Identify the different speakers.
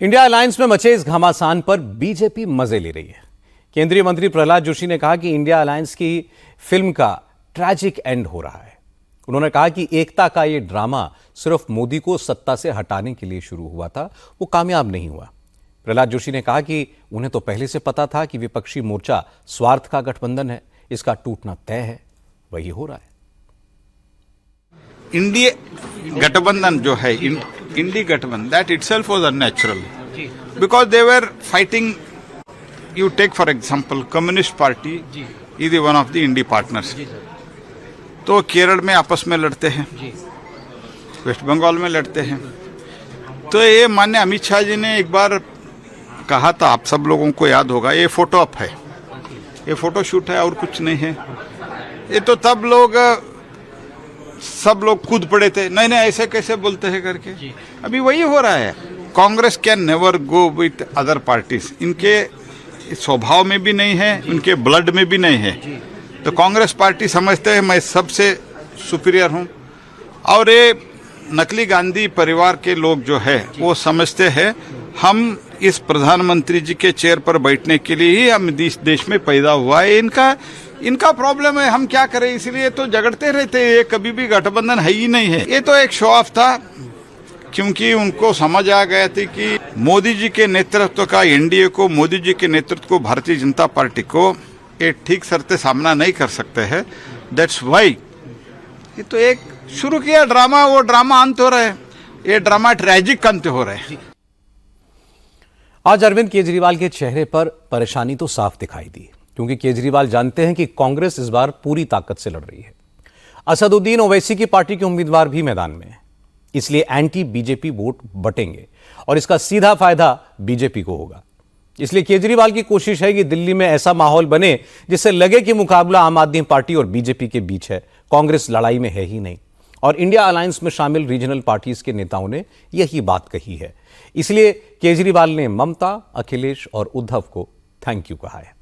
Speaker 1: India alliance में मचे इस घमासान पर बीजेपी मजे ले रही है। केंद्रीय मंत्री प्रहलाद जोशी ने कहा कि इंडिया अलायंस की फिल्म का ट्रैजिक एंड हो रहा है। उन्होंने कहा कि एकता का यह ड्रामा सिर्फ मोदी को सत्ता से हटाने के लिए शुरू हुआ था, वो कामयाब नहीं हुआ। प्रहलाद जोशी ने कहा कि उन्हें तो पहले से पता था कि विपक्षी मोर्चा स्वार्थ का गठबंधन है, इसका टूटना तय है, वही हो रहा है।
Speaker 2: इंडिया गठबंधन जो है, इंडी गठबंधन, that itself was unnatural because they were fighting. You take for example, Communist Party is one of the Indy partners. तो केरल में आपस में लड़ते हैं, वेस्ट बंगाल में लड़ते हैं। तो ये माननीय अमित शाह जी ने एक बार कहा था, आप सब लोगों को याद होगा, ये फोटो अप है, ये फोटो शूट है और कुछ नहीं है। ये तो तब सब लोग कूद पड़े थे, नहीं नहीं ऐसे कैसे बोलते हैं करके। अभी वही हो रहा है। Congress can never go with other parties, इनके स्वभाव में भी नहीं है, उनके ब्लड में भी नहीं है। तो कांग्रेस पार्टी समझते हैं मैं सबसे सुपीरियर हूं, और ये नकली गांधी परिवार के लोग जो है वो समझते हैं हम इस प्रधानमंत्री जी के चेयर पर बैठने के लिए ही हम देश में पैदा हुआ है। इनका प्रॉब्लम है, हम क्या करें, इसलिए तो झगड़ते रहते हैं। ये कभी भी गठबंधन है ही नहीं है। ये तो एक शो ऑफ था, क्योंकि उनको समझ आ गया था कि मोदी जी के नेतृत्व का एनडीए को, मोदी जी के नेतृत्व को, भारतीय जनता पार्टी को ये ठीक सरते सामना नहीं कर सकते हैं। दैट्स वाई ये तो एक शुरू किया ड्रामा, वो ड्रामा अंत हो रहा है, ये ड्रामा ट्रैजिक अंत हो रहा है।
Speaker 1: आज अरविंद केजरीवाल के चेहरे पर परेशानी तो साफ दिखाई दी, क्योंकि केजरीवाल जानते हैं कि कांग्रेस इस बार पूरी ताकत से लड़ रही है। असदुद्दीन ओवैसी की पार्टी के उम्मीदवार भी मैदान में हैं, इसलिए एंटी बीजेपी वोट बटेंगे और इसका सीधा फायदा बीजेपी को होगा। इसलिए केजरीवाल की कोशिश है कि दिल्ली में ऐसा माहौल बने जिससे लगे कि मुकाबला आम आदमी पार्टी और बीजेपी के बीच है, कांग्रेस लड़ाई में है ही नहीं। और इंडिया अलायंस में शामिल रीजनल पार्टीज के नेताओं ने यही बात कही है। इसलिए केजरीवाल ने ममता, अखिलेश और उद्धव को थैंक यू कहा है।